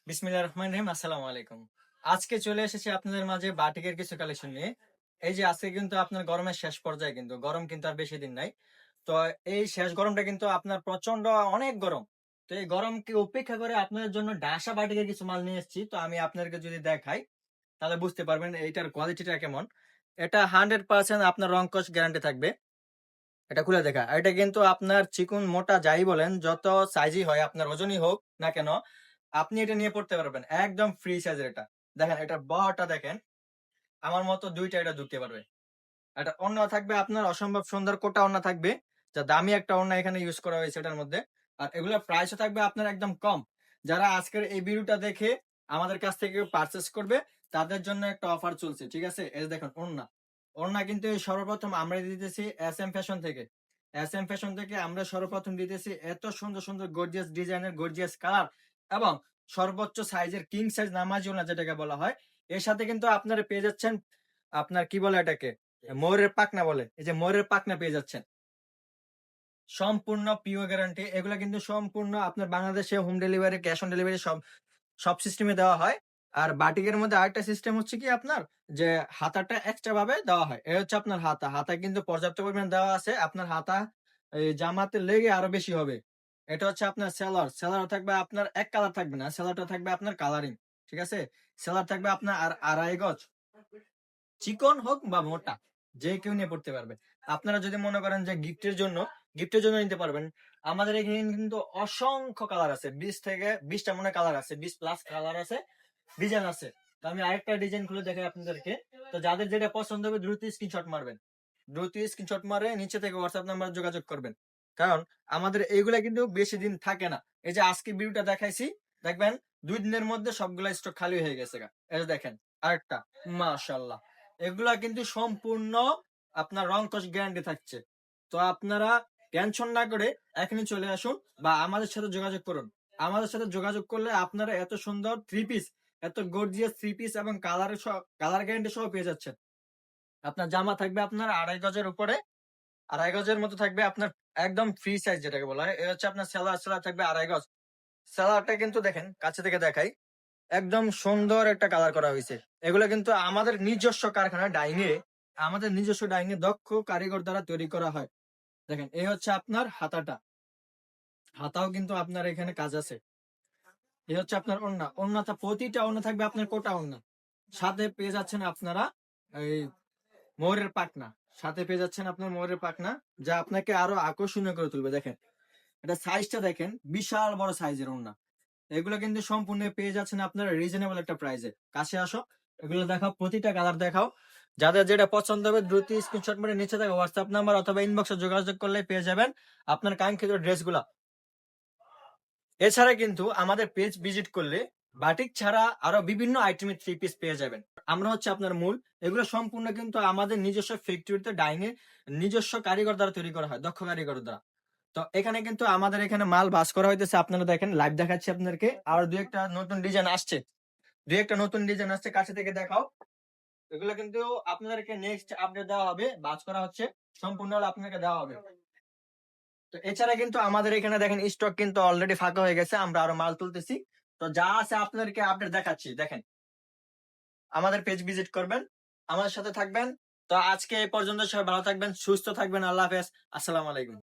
বিসমিল্লাহির রহমানির রহিম। আসসালামু আলাইকুম। আজকে চলে এসেছি আপনাদের মাঝে বাটিকের কিছু কালেকশন নিয়ে। এই যে আজকে কিন্তু আপনার গরমের শেষ পর্যায়ে, কিন্তু গরম কিন্তু আর বেশি দিন নাই। তো এই শেষ গরমটা কিন্তু আপনার প্রচন্ড অনেক গরম। তো এই গরমকে উপেক্ষা করে আপনাদের জন্য ডাসা বাটিকের কিছু মাল নিয়ে এসেছি। তো আমি আপনাদেরকে যদি দেখাই তাহলে বুঝতে পারবেন এইটার কোয়ালিটিটা কেমন। এটা 100% আপনার রং কস গ্যারান্টি থাকবে। এটা খুলে দেখা, এটা কিন্তু আপনার চিকন মোটা যাই বলেন, যত সাইজই হয়, আপনার ওজনই হোক না কেন, আপনি এটা নিয়ে পড়তে পারবেন একদম ফ্রি সাইজের। এটা দেখেন, এটা বহরটা দেখেন, আমার মতো দুইটা এটা ঢুকতে পারবে। এটা ওড়না থাকবে আপনার অসম্ভব সুন্দর কোটা ওড়না থাকবে, যা দামি একটা ওড়না এখানে ইউজ করা হয়েছে এটার মধ্যে। আর এগুলোর প্রাইসও থাকবে আপনার একদম কম। যারা আজকের এই ভিডিওটা দেখে আমাদের কাছ থেকে পারচেস করবে তাদের জন্য একটা অফার চলছে, ঠিক আছে? এই যে দেখুন ওড়না, ওড়না কিন্তু এই সর্বপ্রথম আমরা দিতেছি এস এম ফ্যাশন থেকে। এস এম ফ্যাশন থেকে আমরা সর্বপ্রথম দিতেছি এত সুন্দর সুন্দর গর্জিয়াস ডিজাইনের গর্জিয়াস কালার এবং সর্বোচ্চ সাইজের কিং সাইজ নামাজি ওড়না যেটাকে বলা হয়। এর সাথে কিন্তু আপনারা পেয়ে যাচ্ছেন আপনার কি বলে এটাকে, ময়ূরের পাখনা বলে, এই যে ময়ূরের পাখনা পেয়ে যাচ্ছেন সম্পূর্ণ পিওর গ্যারান্টি। এগুলো কিন্তু সম্পূর্ণ আপনার বাংলাদেশে home delivery, cash on delivery সব সব সিস্টেমে দেওয়া হয়। আর বাটিকের মধ্যে আরেকটা সিস্টেম হচ্ছে কি আপনার, যে হাতাটা এক্সট্রা ভাবে দেওয়া হয়। এই হচ্ছে আপনার হাতা, হাতা কিন্তু পর্যাপ্ত পরিমাণ দেওয়া আছে। আপনার হাতা এই জামাতে লেগে আরো বেশি হবে। এটা হচ্ছে আপনার সেলার, সেলার থাকবে আপনার এক কালার থাকবে না, সেলারটা থাকবে আপনার কালারিং, ঠিক আছে? সেলার থাকবে আপনার আর 2.5 গজ, চিকন হোক বা মোটা, যে কেউ নিয়ে পড়তে পারবে। আপনারা যদি মনে করেন যে গিফটের জন্য, গিফটের জন্য নিতে পারবেন। আমাদের এখানে কিন্তু অসংখ্য কালার আছে, 20 থেকে 20টা মনে কালার আছে, 20+ কালার আছে, ডিজাইন আছে। তো আমি আরেকটা ডিজাইন খুলে দেখাই আপনাদেরকে। তো যাদের যেটা পছন্দ হবে দ্রুত স্ক্রিনশট মারবেন, দ্রুত স্ক্রিনশট মারে নিচে থেকে হোয়াটসঅ্যাপ নাম্বার যোগাযোগ করবেন। কারণ আমাদের এইগুলা কিন্তু বেশি দিন থাকে না। এই যে আজকে ভিডিওটা দেখাইছি, দেখবেন 2 দিনের মধ্যে সবগুলা স্টক খালি হয়ে গেছে গা। এই যে দেখেন আরেকটা, মাশাআল্লাহ, এগুলা কিন্তু সম্পূর্ণ আপনার রং কস গ্যারান্টি থাকছে। তো আপনারা টেনশন না করে এখনই চলে আসুন বা আমাদের সাথে যোগাযোগ করুন। আমাদের সাথে যোগাযোগ করলে আপনারা এত সুন্দর থ্রি পিস, এত গর্জিয়াস থ্রি পিস এবং কালার গ্যারান্টি সহ পেয়ে যাচ্ছেন। আপনার জামা থাকবে আপনার 2.5 গজের উপরে, 2.5 গজের মতো থাকবে আপনার একদম ফ্রি সাইজ যেটাকে বলা হয়। এ হচ্ছে আপনার সেলার, সেলার থাকবে 2.5 গজ। সেলারটা কিন্তু দেখেন, কাছে থেকে দেখাই, একদম সুন্দর একটা কালার করা হয়েছে। এগুলো কিন্তু আমাদের নিজস্ব কারখানা ডাইং এ, আমাদের নিজস্ব ডাইং এ দক্ষ কারিগর দ্বারা তৈরি করা হয়। দেখেন এই হচ্ছে আপনার হাতাটা, হাতাও কিন্তু আপনার এখানে কাজ আছে। এই হচ্ছে আপনার ওড়না, ওড়নাটা প্রতিটা ওড়না থাকবে আপনার কোটা ওড়না। সাথে পেয়ে যাচ্ছেন আপনারা এই ময়ূরের পাখনা, সাথে পেয়ে যাচ্ছেন আপনার ময়ূরের পাখনা, যা আপনাকে আরো আকর্ষণীয় করে তুলবে। দেখেন এটা সাইজটা দেখেন, বিশাল বড় সাইজের ওড়না। এগুলো কিন্তু সম্পূর্ণ পেয়ে যাচ্ছেন আপনারা রিজনেবল একটা প্রাইসে। কাছে আসো, এগুলো দেখাও, প্রতিটা কালার দেখাও। যাদের যেটা পছন্দ হবে দ্রুত স্ক্রিনশট মেরে নিচে থাকে হোয়াটসঅ্যাপ নাম্বার অথবা ইনবক্সে যোগাযোগ করলে পেয়ে যাবেন আপনার কাঙ্ক্ষিত ড্রেসগুলা। এছাড়া কিন্তু আমাদের পেজ ভিজিট করলে বাটিক ছাড়া আরো বিভিন্ন আইটেমের থ্রি পিস পেয়ে যাবেন। আমরা হচ্ছে আপনার মূল, এগুলো সম্পূর্ণ কিন্তু আমাদের নিজস্ব ফ্যাক্টরিতে ডাইনে নিজস্ব কারিগর দ্বারা তৈরি করা হয়, দক্ষ কারিগর দ্বারা। তো এখানে কিন্তু আমাদের এখানে মাল বাস করা হইতেছে, আপনারা দেখেন লাইভ দেখাচ্ছি আপনাদেরকে। আর দুই একটা নতুন ডিজাইন আসছে, দুই একটা নতুন ডিজাইন আসছে, কাছে থেকে দেখাও। এগুলো কিন্তু আপনাদেরকে নেক্সট আপডেট দেওয়া হবে, বাস করা হচ্ছে, সম্পূর্ণ হলে আপনাদেরকে দেওয়া হবে। তো এছাড়া কিন্তু আমাদের এখানে দেখেন স্টক কিন্তু অলরেডি ফাঁকা হয়ে গেছে, আমরা আরো মাল তুলতেছি। তো যা আছে আপনাদেরকে আপডেট দেখাচ্ছি, দেখেন। আমাদের পেজ ভিজিট করবেন, আমাদের সাথে থাকবেন। তো আজকে এই পর্যন্ত, সবাই ভালো থাকবেন, সুস্থ থাকবেন, আল্লাহ হাফেজ, আসসালামু আলাইকুম।